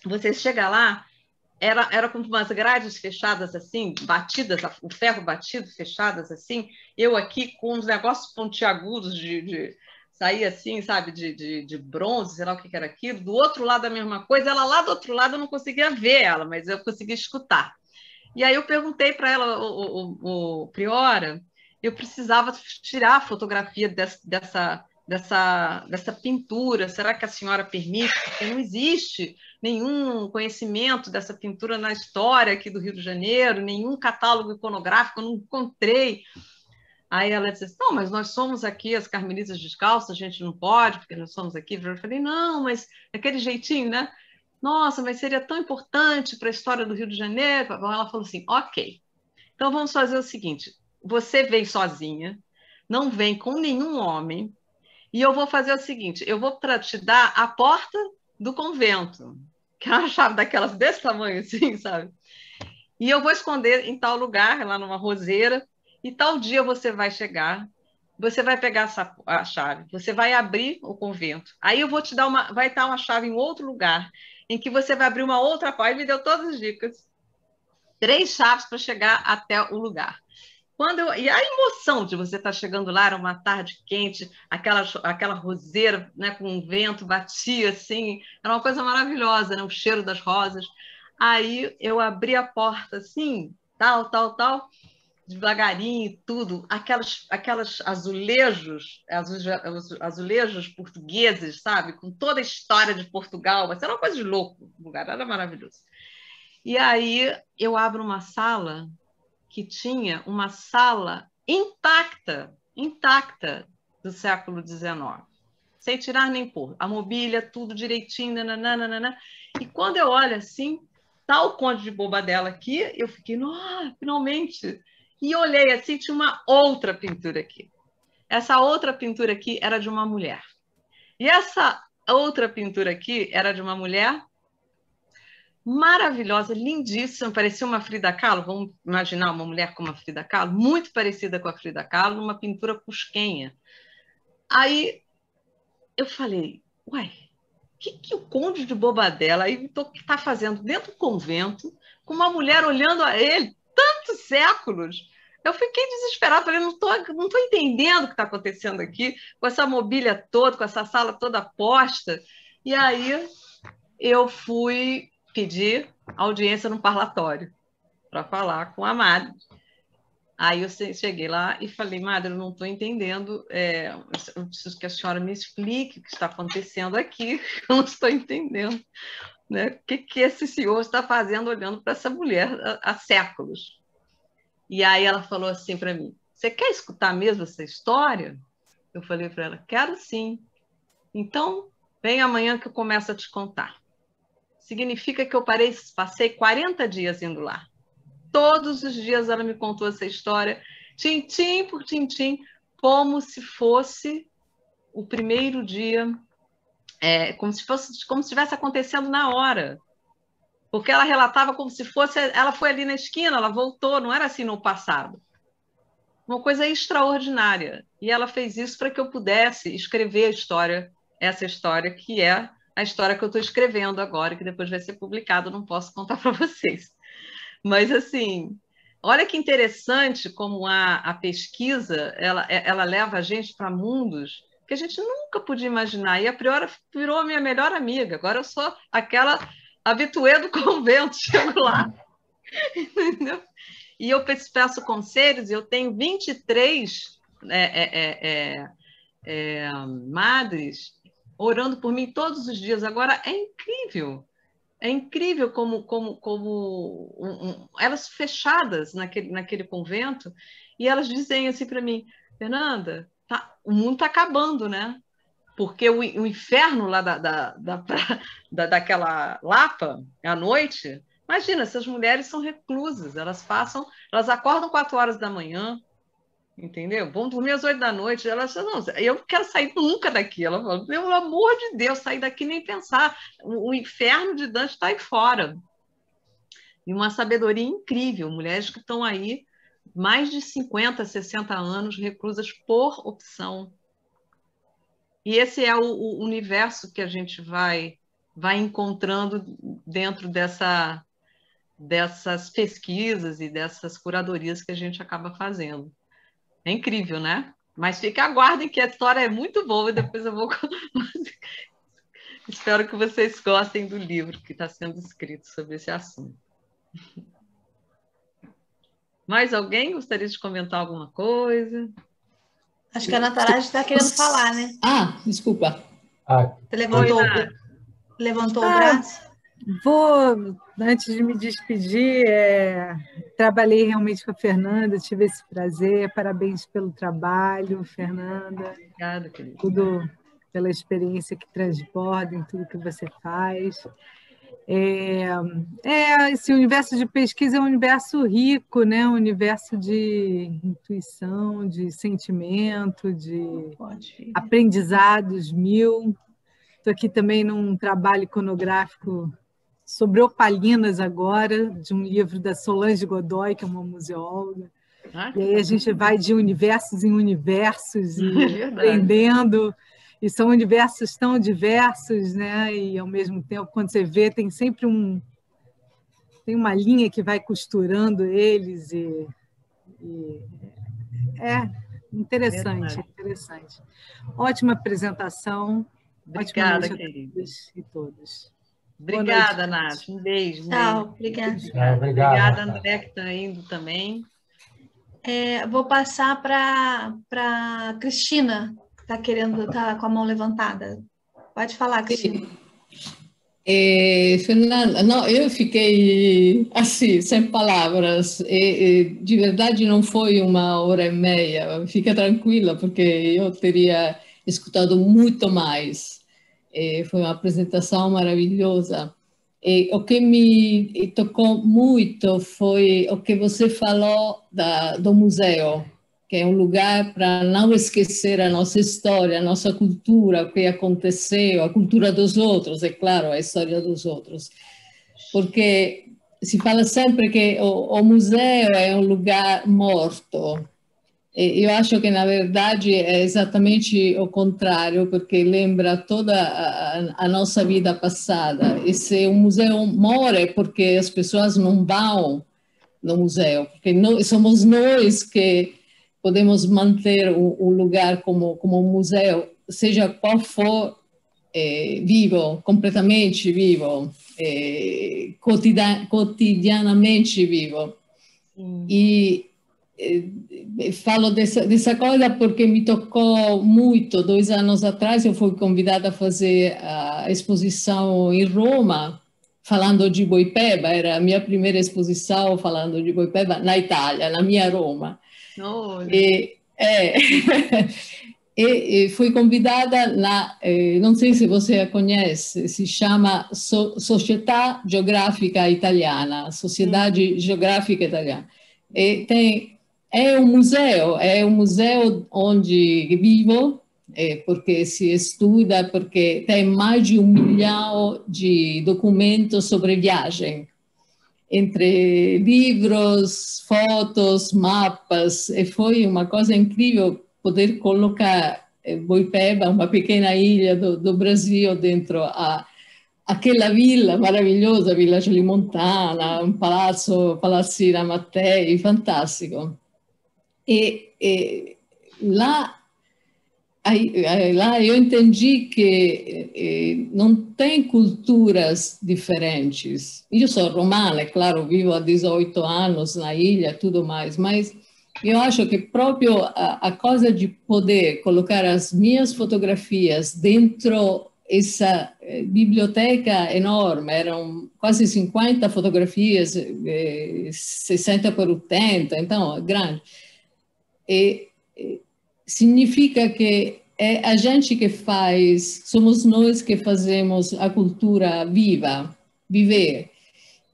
Você chega lá, era com umas grades fechadas assim, batidas, o ferro batido, fechadas assim, eu aqui com uns negócios pontiagudos de sair assim, sabe, de bronze, sei lá o que era aquilo. Do outro lado a mesma coisa, ela lá do outro lado eu não conseguia ver ela, mas eu conseguia escutar. E aí eu perguntei para ela, o Priora, eu precisava tirar a fotografia dessa pintura. Será que a senhora permite? Porque não existe nenhum conhecimento dessa pintura na história aqui do Rio de Janeiro, nenhum catálogo iconográfico, eu não encontrei. Aí ela disse assim, não, mas nós somos aqui as Carmelitas Descalças, a gente não pode, porque nós somos aqui. Eu falei, não, mas aquele jeitinho, né? Nossa, mas seria tão importante para a história do Rio de Janeiro. Ela falou assim, ok, então vamos fazer o seguinte, você vem sozinha, não vem com nenhum homem, e eu vou fazer o seguinte, eu vou te dar a porta do convento, que é uma chave daquelas desse tamanho assim, sabe? E eu vou esconder em tal lugar, lá numa roseira, e tal dia você vai chegar, você vai pegar a chave, você vai abrir o convento. Aí eu vou te dar vai estar uma chave em outro lugar, em que você vai abrir uma outra porta. E me deu todas as dicas. 3 chaves para chegar até o lugar. E a emoção de você estar chegando lá, era uma tarde quente, aquela roseira, né, com um vento, batia assim, era uma coisa maravilhosa, né, o cheiro das rosas. Aí eu abri a porta assim, tal, tal, tal, devagarinho e tudo, aquelas azulejos portugueses, sabe, com toda a história de Portugal, mas era uma coisa de louco, o lugar era maravilhoso. E aí eu abro uma sala que tinha uma sala intacta, intacta do século XIX, sem tirar nem pôr. A mobília, tudo direitinho, nananana. E quando eu olho assim, tá o Conde de Bobadela aqui, eu fiquei, nossa, finalmente. E olhei assim, tinha uma outra pintura aqui. Essa outra pintura aqui era de uma mulher. E essa outra pintura aqui era de uma mulher maravilhosa, lindíssima, parecia uma Frida Kahlo. Vamos imaginar uma mulher como a Frida Kahlo, muito parecida com a Frida Kahlo, numa pintura cusquenha. Aí eu falei, uai, o que o Conde de Bobadela está fazendo dentro do convento, com uma mulher olhando a ele tantos séculos? Eu fiquei desesperada, falei, não tô entendendo o que está acontecendo aqui, com essa mobília toda, com essa sala toda posta. E aí eu fui pedir audiência no parlatório para falar com a madre. Aí eu cheguei lá e falei, madre, eu não estou entendendo, eu preciso que a senhora me explique o que está acontecendo aqui, eu não estou entendendo, né? O que esse senhor está fazendo olhando para essa mulher há séculos? E aí ela falou assim para mim, você quer escutar mesmo essa história? Eu falei para ela, quero sim. Então, vem amanhã que eu começo a te contar. Significa que eu passei 40 dias indo lá. Todos os dias ela me contou essa história, tintim por tintim, como se fosse o primeiro dia, como se estivesse acontecendo na hora. Porque ela relatava como se fosse, ela foi ali na esquina, ela voltou, não era assim no passado. Uma coisa extraordinária. E ela fez isso para que eu pudesse escrever a história, essa história que é a história que eu estou escrevendo agora, que depois vai ser publicado, não posso contar para vocês. Mas, assim, olha que interessante como a pesquisa ela leva a gente para mundos que a gente nunca podia imaginar. E a Priora virou a minha melhor amiga. Agora eu sou aquela habituê do convento, chego lá. Entendeu? E eu peço conselhos, eu tenho 23 madres orando por mim todos os dias. Agora, é incrível. É incrível como elas fechadas naquele convento, e elas dizem assim para mim, Fernanda, o mundo está acabando, né? Porque o inferno lá daquela Lapa, à noite, imagina, essas mulheres são reclusas, elas acordam 4 horas da manhã, entendeu? Vão dormir às 8 da noite. Ela disse, não, eu não quero sair nunca daqui. Ela falou, pelo amor de Deus, sair daqui nem pensar. O inferno de Dante está aí fora. E uma sabedoria incrível. Mulheres que estão aí mais de 50, 60 anos, reclusas por opção. E esse é o universo que a gente vai vai encontrando dentro dessas pesquisas e dessas curadorias que a gente acaba fazendo. É incrível, né? Mas aguardem que a história é muito boa e depois eu vou... Espero que vocês gostem do livro que está sendo escrito sobre esse assunto. Mais alguém gostaria de comentar alguma coisa? Acho que a Nataraj está querendo falar, né? Ah, desculpa. Você levantou o braço? Vou, antes de me despedir, trabalhei realmente com a Fernanda, tive esse prazer, parabéns pelo trabalho, Fernanda. Obrigada, querida. Tudo pela experiência que transborda em tudo que você faz. Esse universo de pesquisa é um universo rico, né? Um universo de intuição, de sentimento, de aprendizados mil. Estou aqui também num trabalho iconográfico sobre opalinas agora, de um livro da Solange Godoy, que é uma museóloga. E aí a gente vai de universos em universos e aprendendo, e são universos tão diversos, né? E ao mesmo tempo, quando você vê, tem sempre tem uma linha que vai costurando eles é interessante, interessante. Ótima apresentação. Obrigada, ótima noite querida. A todos e todas. Obrigada, Nath. Um beijo. Tchau, obrigada. Obrigada, André, que está indo também. Vou passar para Cristina, que está com a mão levantada. Pode falar, Cristina. Fernanda, não, eu fiquei assim, sem palavras. De verdade, não foi 1h30. Fica tranquila, porque eu teria escutado muito mais. Foi uma apresentação maravilhosa. O que me tocou muito foi o que você falou do museu, que é um lugar para não esquecer a nossa história, a nossa cultura, o que aconteceu, a cultura dos outros, é claro, a história dos outros. Porque se fala sempre que o museu é um lugar morto. Eu acho que, na verdade, é exatamente o contrário, porque lembra toda a nossa vida passada. E se um museu morre, porque as pessoas não vão no museu, porque somos nós que podemos manter o lugar como um museu, seja qual for, vivo, completamente vivo, cotidianamente vivo. E falo dessa coisa porque me tocou muito. 2 anos atrás eu fui convidada a fazer a exposição em Roma, falando de Boipeba. Era a minha primeira exposição falando de Boipeba na Itália, na minha Roma. E fui convidada não sei se você a conhece, se chama Società Geográfica Italiana, Sociedade Geográfica Italiana. E é um museu onde vivo, porque se estuda, porque tem mais de 1 milhão de documentos sobre viagem, entre livros, fotos, mapas, e foi uma coisa incrível poder colocar Boipeba, uma pequena ilha do Brasil, dentro aquela vila maravilhosa, Villa Gelimontana, um Palazzina Mattei, fantástico. E lá eu entendi que não tem culturas diferentes. Eu sou romana, é claro, vivo há 18 anos na ilha, tudo mais, mas eu acho que próprio a coisa de poder colocar as minhas fotografias dentro essa biblioteca enorme, eram quase 50 fotografias, 60 por 80, então, grande. E significa que é a gente que faz, somos nós que fazemos a cultura viver.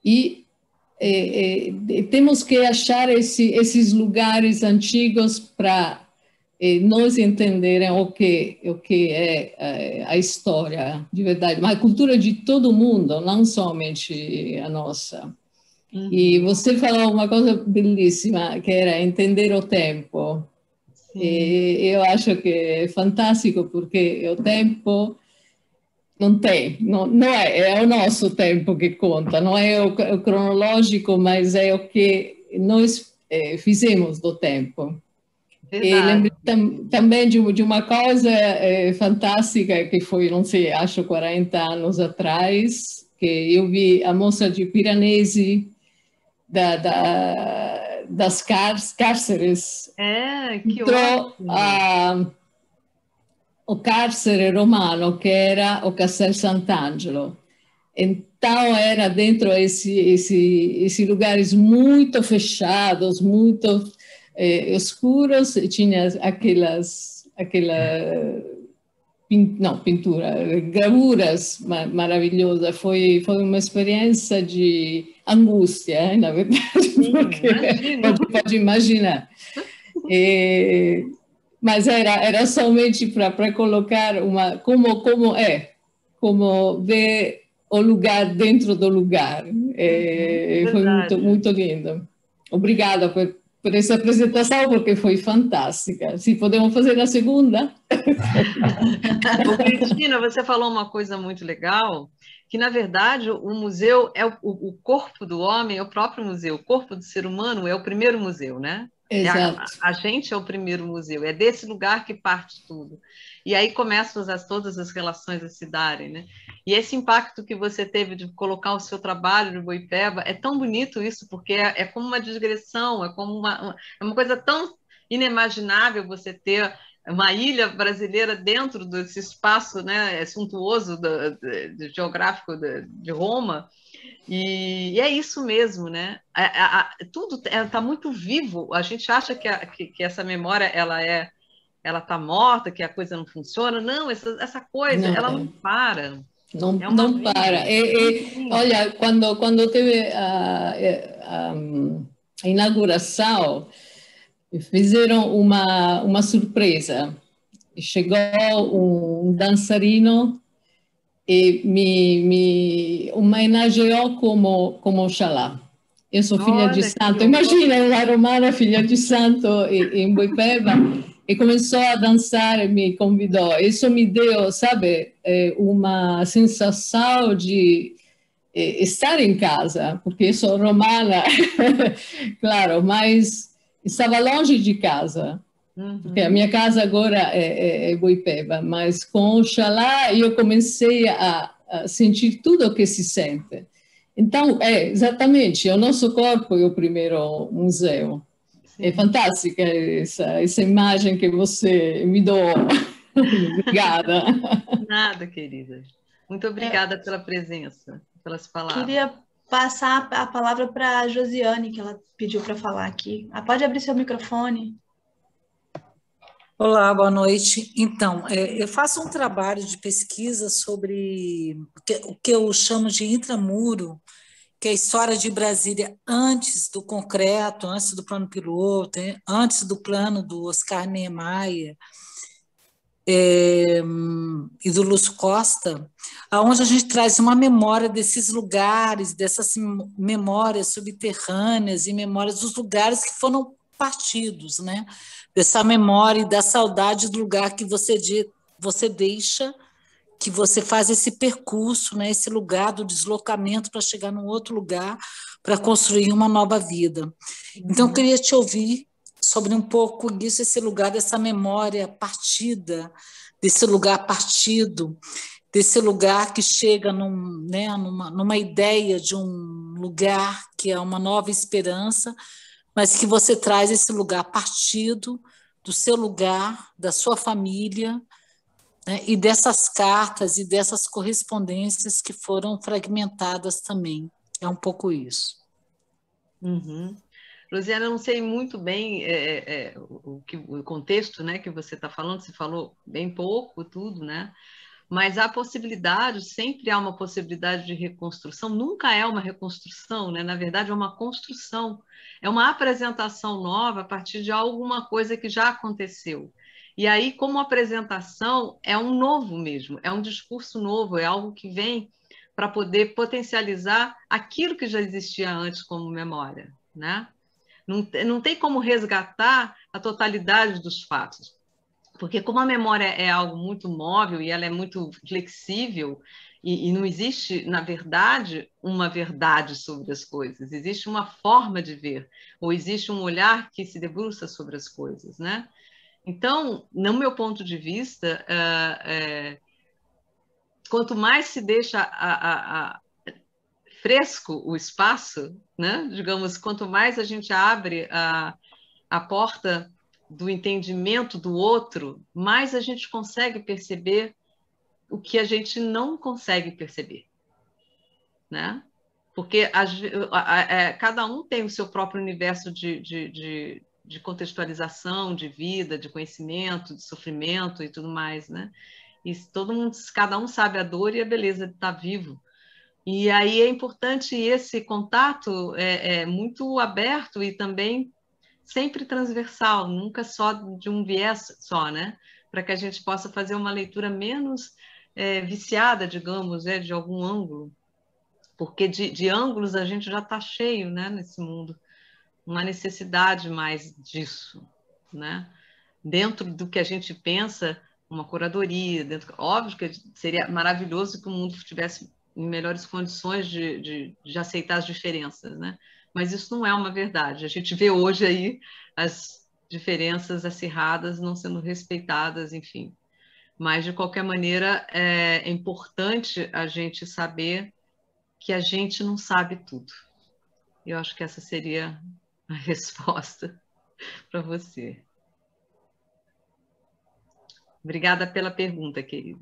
E temos que achar esses lugares antigos para nós entenderem o que é a história de verdade, mas a cultura de todo mundo, não somente a nossa. E você falou uma coisa belíssima, que era entender o tempo. E eu acho que é fantástico, porque o tempo não tem, não é o nosso tempo que conta, não é o cronológico, mas é o que nós fizemos do tempo. E lembrei também de uma coisa fantástica que foi, não sei, acho 40 anos atrás, que eu vi a moça de Piranesi das cárceres. Que ótimo! O cárcere romano, que era o Castel Sant'Angelo. Então, era dentro esses lugares muito fechados, muito escuros, e tinha gravuras maravilhosas. Foi uma experiência de angústia, na verdade, porque pode imaginar. Mas era somente para colocar como ver o lugar dentro do lugar. Foi muito lindo. Obrigada por essa apresentação, porque foi fantástica. Se podemos fazer a segunda. Cristina, você falou uma coisa muito legal, que, na verdade, o museu é o corpo do homem, é o próprio museu. O corpo do ser humano é o primeiro museu, né? Exato. A gente é o primeiro museu, é desse lugar que parte tudo. E aí começam todas as relações a se darem, né? E esse impacto que você teve de colocar o seu trabalho no Boipeba, é tão bonito isso, porque é como uma digressão, é como uma coisa tão inimaginável você ter uma ilha brasileira dentro desse espaço, né, suntuoso geográfico de Roma. E é isso mesmo, né? Tudo está muito vivo. A gente acha que essa memória ela está morta, que a coisa não funciona. Não, essa coisa, ela não para. Não para. Olha, quando teve a inauguração, fizeram uma surpresa. Chegou um dançarino e me homenageou como Oxalá. Eu sou filha de santo. Imagina, uma romana filha de santo em Boipeba. E começou a dançar e me convidou. Isso me deu, sabe, uma sensação de estar em casa, porque eu sou romana, claro, mas estava longe de casa. Porque a minha casa agora é Boipeba, mas com Oxalá eu comecei a sentir tudo o que se sente. Então, exatamente, o nosso corpo é o primeiro museu. Sim. É fantástica essa imagem que você me deu. Obrigada. Nada, querida. Muito obrigada pela presença, pelas palavras. Queria passar a palavra para a Josiane, que ela pediu para falar aqui. Pode abrir seu microfone. Olá, boa noite. Então, eu faço um trabalho de pesquisa sobre o que eu chamo de intramuro, que é a história de Brasília antes do concreto, antes do plano piloto, antes do plano do Oscar Niemeyer e do Lúcio Costa, onde a gente traz uma memória desses lugares, dessas memórias subterrâneas e memórias dos lugares que foram partidos, né? Dessa memória e da saudade do lugar que você deixa, que você faz esse percurso, né, esse lugar do deslocamento para chegar num outro lugar, para construir uma nova vida. Então, eu queria te ouvir sobre um pouco disso, esse lugar, dessa memória partida, desse lugar partido, desse lugar que chega numa ideia de um lugar que é uma nova esperança, mas que você traz esse lugar partido do seu lugar, da sua família, né, e dessas cartas e dessas correspondências que foram fragmentadas também. É um pouco isso. Rosiana, eu não sei muito bem o contexto, né, que você está falando, você falou bem pouco, tudo, né? Mas há possibilidade, sempre há uma possibilidade de reconstrução, nunca é uma reconstrução, né? Na verdade, é uma construção, é uma apresentação nova a partir de alguma coisa que já aconteceu. E aí, como apresentação, é um novo mesmo, é um discurso novo, é algo que vem para poder potencializar aquilo que já existia antes como memória, né? Não tem como resgatar a totalidade dos fatos, Porque como a memória é algo muito móvel e ela é muito flexível, e não existe, na verdade, uma verdade sobre as coisas, existe uma forma de ver, ou existe um olhar que se debruça sobre as coisas, né? Então, no meu ponto de vista, quanto mais se deixa fresco o espaço, né? Digamos, quanto mais a gente abre a porta do entendimento do outro, mais a gente consegue perceber o que a gente não consegue perceber, né? Porque cada um tem o seu próprio universo de contextualização, de vida, de conhecimento, de sofrimento e tudo mais, né? E todo mundo, cada um sabe a dor e a beleza de estar vivo. E aí é importante esse contato muito aberto e também sempre transversal, nunca só de um viés só, né? Para que a gente possa fazer uma leitura menos viciada, digamos, de algum ângulo, porque de ângulos a gente já está cheio, né, nesse mundo. Não há necessidade mais disso, né? Dentro do que a gente pensa, uma curadoria, óbvio que seria maravilhoso que o mundo estivesse em melhores condições de aceitar as diferenças, né? Mas isso não é uma verdade. A gente vê hoje aí as diferenças acirradas não sendo respeitadas, enfim. Mas, de qualquer maneira, é importante a gente saber que a gente não sabe tudo. Eu acho que essa seria a resposta para você. Obrigada pela pergunta, querido.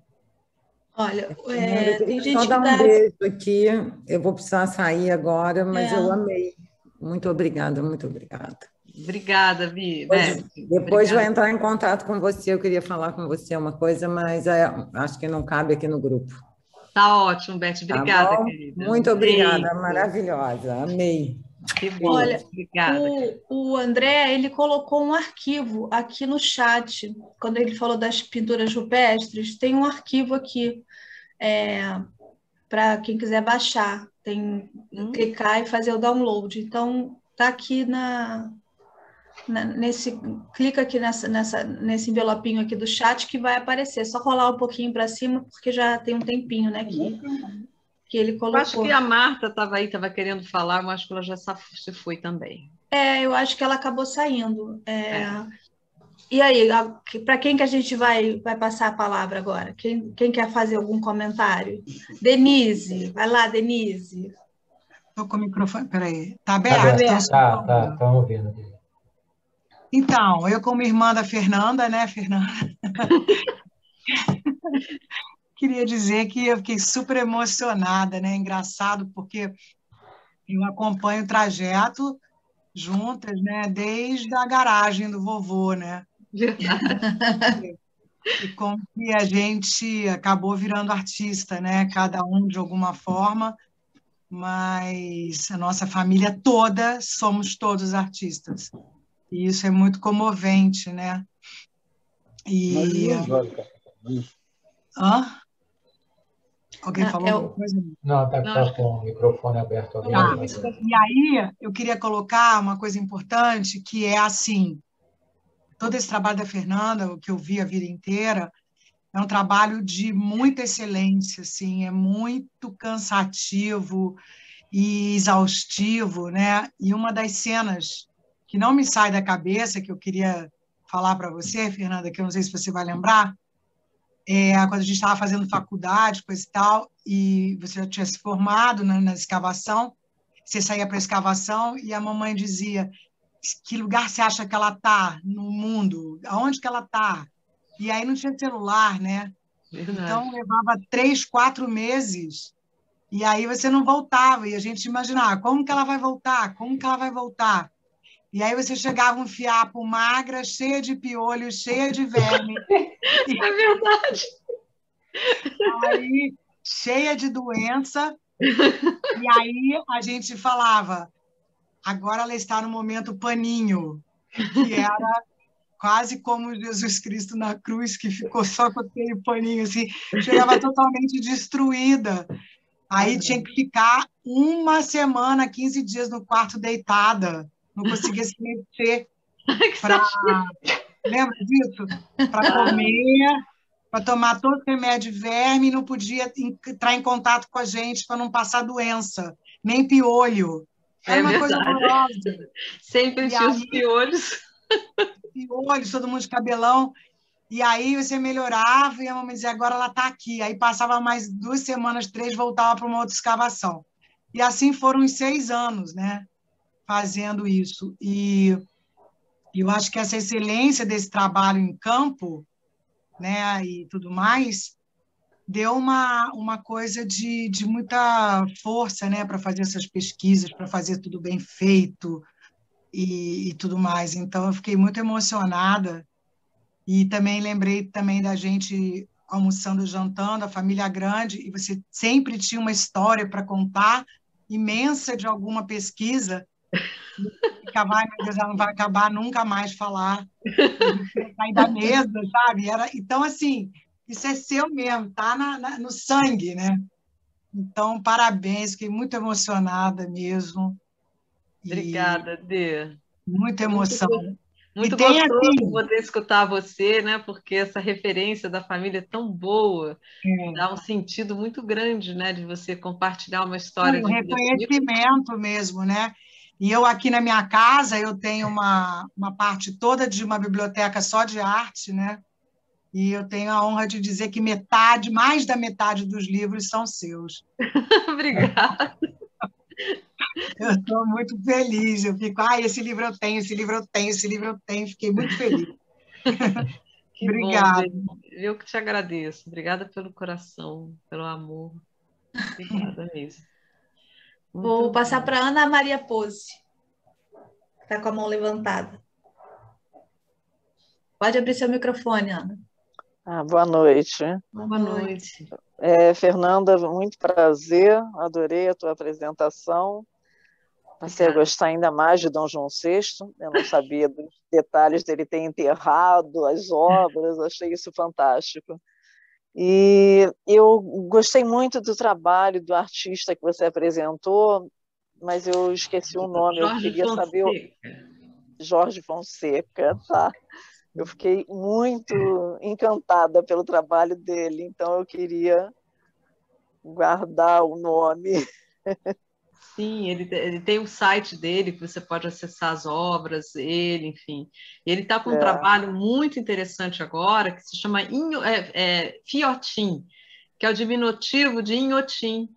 Olha, tem gente só dar um beijo aqui. Eu vou precisar sair agora, mas eu amei. Muito obrigada, muito obrigada. Obrigada, Vi. Depois vou entrar em contato com você. Eu queria falar com você uma coisa, mas acho que não cabe aqui no grupo. Tá ótimo, Beth. Obrigada, tá, querida. Muito obrigada, maravilhosa. Amei. Que bom. Olha, obrigada. O André, ele colocou um arquivo aqui no chat. Quando ele falou das pinturas rupestres, tem um arquivo aqui para quem quiser baixar. Tem clicar e fazer o download. Então, tá aqui clica aqui nesse envelopinho aqui do chat que vai aparecer. Só rolar um pouquinho para cima, porque já tem um tempinho, né, que ele colocou. Eu acho que a Marta estava aí, estava querendo falar, mas acho que ela já se foi também. Eu acho que ela acabou saindo. E aí, para quem que a gente vai passar a palavra agora? Quem quer fazer algum comentário? Denise, vai lá, Denise. Estou com o microfone, peraí. Está aberto? Tá, estão ouvindo. Então, eu como irmã da Fernanda, né, Fernanda? Queria dizer que eu fiquei super emocionada, né? Engraçado, porque eu acompanho o trajeto juntas, né? Desde a garagem do vovô, né? E como que a gente acabou virando artista, né? Cada um de alguma forma, mas a nossa família toda somos todos artistas. E isso é muito comovente, né? Alguém falou alguma coisa? Não, está com o microfone aberto. E aí, eu queria colocar uma coisa importante, que é assim, todo esse trabalho da Fernanda, o que eu vi a vida inteira, é um trabalho de muita excelência, assim, é muito cansativo e exaustivo, né? E uma das cenas que não me sai da cabeça, que eu queria falar para você, Fernanda, que eu não sei se você vai lembrar, quando a gente estava fazendo faculdade, coisa e tal, e você já tinha se formado na escavação, você saía para a escavação e a mamãe dizia: que lugar você acha que ela está no mundo? Aonde que ela está? E aí não tinha celular, né? Verdade. Então, levava 3, 4 meses, e aí você não voltava, e a gente imaginava, como que ela vai voltar? Como que ela vai voltar? E aí você chegava um fiapo magra, cheia de piolho, cheia de verme. É verdade. Aí, cheia de doença. E aí a gente falava, agora ela está no momento paninho, que era quase como Jesus Cristo na cruz, que ficou só com aquele paninho, assim, chegava totalmente destruída. Aí tinha que ficar 1 semana, 15 dias no quarto deitada, não conseguia se mexer Lembra disso? Para comer, para tomar todo remédio de verme, não podia entrar em contato com a gente para não passar doença, nem piolho. Era uma coisa horrorosa. Sempre tinha os piolhos. Piolhos, todo mundo de cabelão. E aí você melhorava e a mamãe dizia, agora ela está aqui. Aí passava mais 2 semanas, 3, voltava para uma outra escavação. E assim foram uns 6 anos, né? Fazendo isso. E eu acho que essa excelência desse trabalho em campo, né, e tudo mais, deu uma coisa de muita força, né, para fazer essas pesquisas, para fazer tudo bem feito e tudo mais. Então, eu fiquei muito emocionada e também lembrei também da gente almoçando, jantando, a família grande, e você sempre tinha uma história para contar, imensa de alguma pesquisa, ficava, ai, meu Deus, ela não vai acabar nunca mais falar, sair da mesa, sabe? Então, assim, isso é seu mesmo, tá no sangue, né? Então, parabéns, fiquei muito emocionada mesmo. Obrigada, Dê. Muita emoção. Muito gostoso poder escutar você, né? Porque essa referência da família é tão boa, dá um sentido muito grande, né? De você compartilhar uma história de reconhecimento mesmo, né? E eu aqui na minha casa, eu tenho uma parte toda de uma biblioteca só de arte, né? E eu tenho a honra de dizer que mais da metade dos livros são seus. Obrigada. Eu estou muito feliz, eu fico, esse livro eu tenho, esse livro eu tenho, esse livro eu tenho, fiquei muito feliz. Obrigada. Eu que te agradeço, obrigada pelo coração, pelo amor. Obrigada mesmo. Vou passar para Ana Maria Pose, que está com a mão levantada. Pode abrir seu microfone, Ana. Boa noite. Boa noite. Fernanda, muito prazer, adorei a tua apresentação. Passei a gostar ainda mais de Dom João VI, eu não sabia dos detalhes dele ter enterrado as obras, achei isso fantástico. E eu gostei muito do trabalho do artista que você apresentou, mas eu esqueci o nome, eu queria saber... Jorge Fonseca, tá? Eu fiquei muito encantada pelo trabalho dele, então eu queria guardar o nome. Sim, ele tem o site dele, que você pode acessar as obras, enfim. Ele está com um trabalho muito interessante agora, que se chama Fiotim, que é o diminutivo de Inhotim.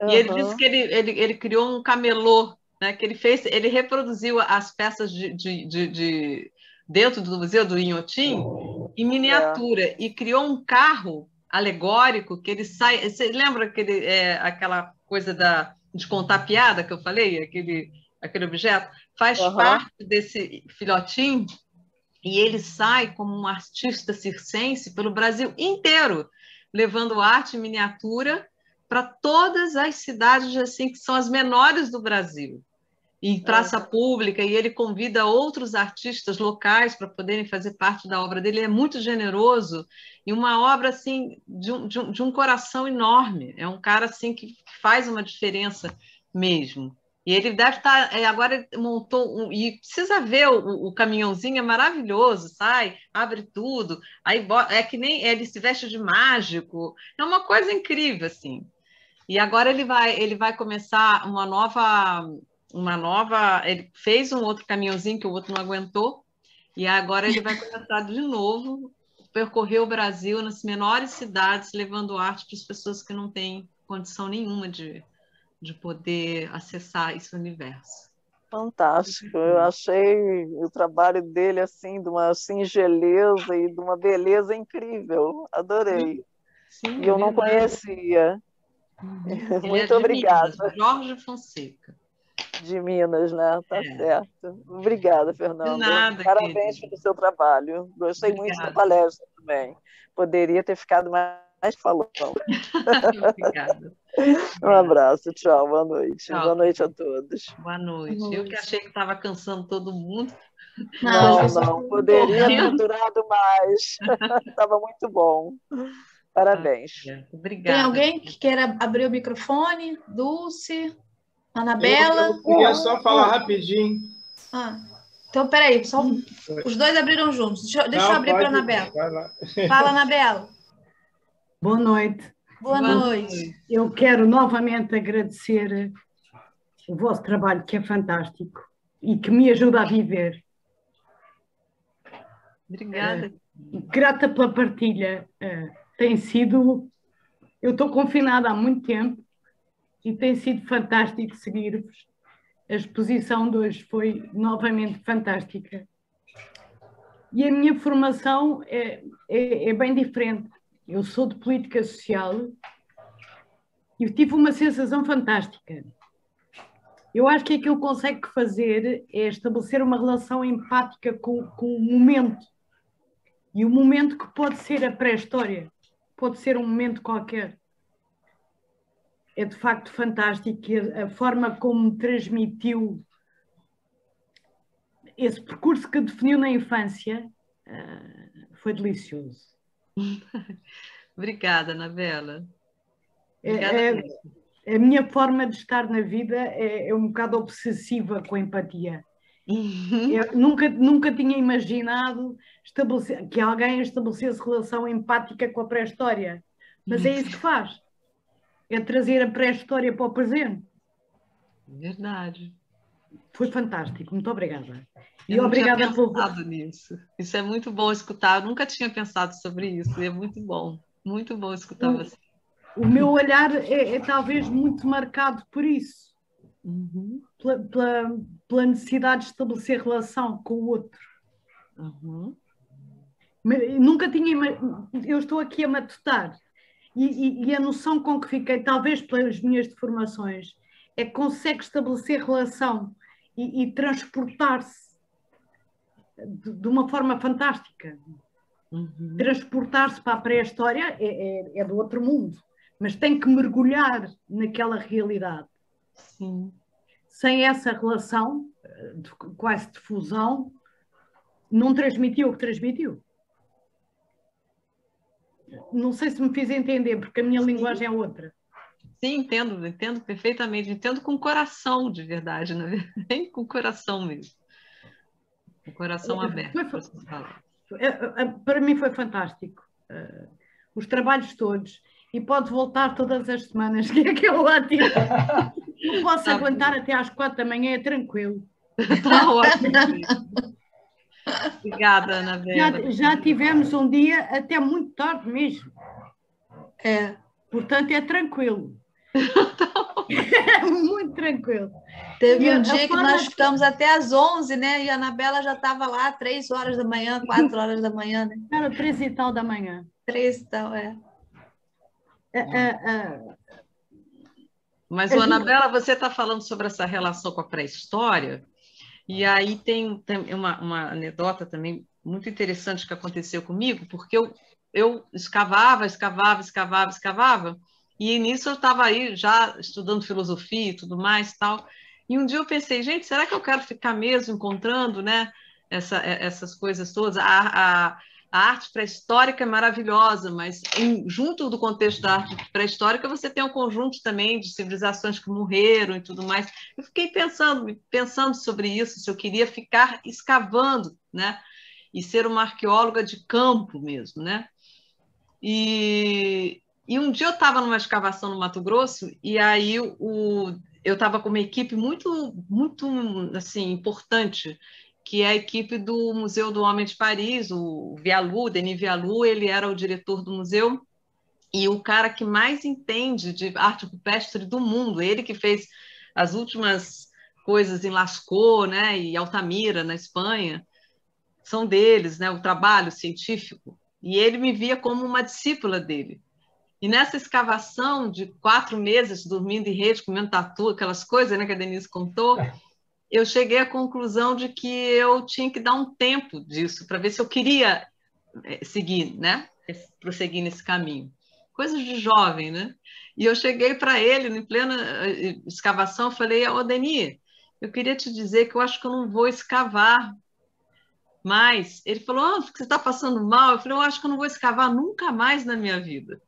E ele disse que ele criou um camelô, né, que ele reproduziu as peças dentro do Museu do Inhotim em miniatura e criou um carro alegórico que ele sai... Você lembra aquela coisa de contar piada que eu falei? Aquele objeto? Faz parte desse filhotinho e ele sai como um artista circense pelo Brasil inteiro, levando arte em miniatura para todas as cidades assim que são as menores do Brasil. Em praça pública, e ele convida outros artistas locais para poderem fazer parte da obra dele. Ele é muito generoso e uma obra assim de um coração enorme. É um cara assim que faz uma diferença mesmo. E ele deve estar... agora ele montou... e precisa ver o caminhãozinho, é maravilhoso, sai, abre tudo, aí é que nem ele se veste de mágico. É uma coisa incrível, assim. E agora ele vai começar uma nova... Ele fez um outro caminhãozinho que o outro não aguentou, e agora ele vai começar de novo, percorrer o Brasil nas menores cidades, levando arte para as pessoas que não têm condição nenhuma de poder acessar esse universo. Fantástico, eu achei o trabalho dele assim, de uma singeleza e de uma beleza incrível, adorei. Sim, e eu não conhecia. Muito obrigada. Minas, Jorge Fonseca. De Minas, né? Tá certo. Obrigada, Fernanda. De nada, parabéns pelo seu trabalho. Gostei muito da palestra também. Poderia ter ficado mais falando. Obrigada. Um abraço, tchau, boa noite. Tchau, boa noite a todos. Boa noite. Eu que achei que estava cansando todo mundo. Não, poderia ter durado mais. Estava muito bom. Parabéns. Obrigada. Tem alguém que queira abrir o microfone? Dulce? Anabela? Eu queria só falar rapidinho. Então, peraí, só os dois abriram juntos. Deixa eu abrir para a Anabela. Fala, Anabela. Boa noite. Boa noite. Eu quero novamente agradecer o vosso trabalho, que é fantástico e que me ajuda a viver. Obrigada. Grata pela partilha. Tem sido... Eu estou confinada há muito tempo e tem sido fantástico seguir-vos. A exposição de hoje foi novamente fantástica. E a minha formação é bem diferente. Eu sou de política social e tive uma sensação fantástica. Eu acho que aquilo que consegue fazer é estabelecer uma relação empática com o momento. E o momento que pode ser a pré-história, pode ser um momento qualquer. É de facto fantástico e a forma como me transmitiu esse percurso que definiu na infância foi delicioso. Obrigada, Anabela. A minha forma de estar na vida é um bocado obsessiva com a empatia. Eu nunca tinha imaginado que alguém estabelecesse relação empática com a pré-história, mas é isso que faz. É trazer a pré-história para o presente. Verdade. Foi fantástico, muito obrigada. E obrigada por pensado nisso. Isso é muito bom escutar. Eu nunca tinha pensado sobre isso. É muito bom escutar você. O meu olhar é talvez muito marcado por isso, pela necessidade de estabelecer relação com o outro. Nunca tinha. Eu estou aqui a matutar. E a noção com que fiquei, talvez pelas minhas deformações, é que consegue estabelecer relação e transportar-se de uma forma fantástica. Transportar-se para a pré-história é do outro mundo, mas tem que mergulhar naquela realidade. Sim. Sem essa relação, quase de fusão, não transmitiu o que transmitiu. Não sei se me fiz entender, porque a minha linguagem é outra. Sim, entendo perfeitamente. Entendo com o coração, de verdade, né? Com o coração mesmo. Com o coração aberto. Para mim foi fantástico. Os trabalhos todos. E pode voltar todas as semanas, que é que eu lá tiro. Eu posso aguentar até às 4 da manhã, é tranquilo. Está ótimo. Obrigada, Anabela. Já tivemos um dia até muito tarde mesmo. Portanto, é tranquilo. É muito tranquilo. Teve um dia que nós ficamos até às 11, né? E a Anabela já estava lá 3 horas da manhã, 4 horas da manhã, né? Era 3 e tal da manhã. 3 e tal, Mas, Anabela, você está falando sobre essa relação com a pré-história. E aí tem uma anedota também muito interessante que aconteceu comigo, porque eu escavava, e nisso eu estava aí já estudando filosofia e tudo mais, tal. E um dia eu pensei, gente, será que eu quero ficar mesmo encontrando, né, essas coisas todas? A arte pré-histórica é maravilhosa, mas junto do contexto da arte pré-histórica você tem um conjunto também de civilizações que morreram e tudo mais. Eu fiquei pensando sobre isso, se eu queria ficar escavando, né? E ser uma arqueóloga de campo mesmo, né? E um dia eu estava numa escavação no Mato Grosso e aí eu estava com uma equipe muito assim, importante, que é a equipe do Museu do Homem de Paris, o Vialou, Denis Vialou, ele era o diretor do museu e o cara que mais entende de arte rupestre do mundo, ele que fez as últimas coisas em Lascaux, né, e Altamira, na Espanha, são deles, né, o trabalho científico, e ele me via como uma discípula dele. E nessa escavação de 4 meses, dormindo em rede, comendo tatu, aquelas coisas, né, que a Denise contou, eu cheguei à conclusão de que eu tinha que dar um tempo disso para ver se eu queria seguir, né? Prosseguir nesse caminho. Coisas de jovem, né? E eu cheguei para ele, em plena escavação, falei, Denis, eu queria te dizer que eu acho que eu não vou escavar mais. Ele falou, porque você está passando mal? Eu falei, eu acho que eu não vou escavar nunca mais na minha vida.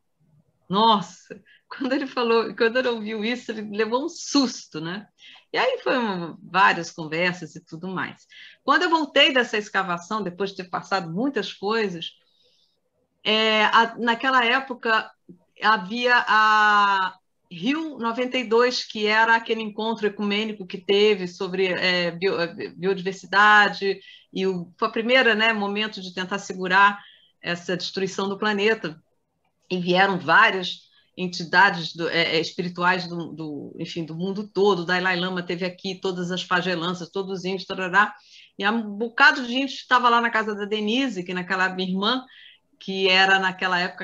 Nossa! Quando ele ouviu isso, ele levou um susto, né? E aí foram várias conversas e tudo mais. Quando eu voltei dessa escavação, depois de ter passado muitas coisas, naquela época havia a Rio 92, que era aquele encontro ecumênico que teve sobre biodiversidade, e foi o primeiro, né, momento de tentar segurar essa destruição do planeta. E vieram várias entidades espirituais enfim, do mundo todo. O Dalai Lama teve aqui, todas as pagelanças, todos os índios, tarará, e um bocado de gente estava lá na casa da Denise, que naquela minha irmã, que era naquela época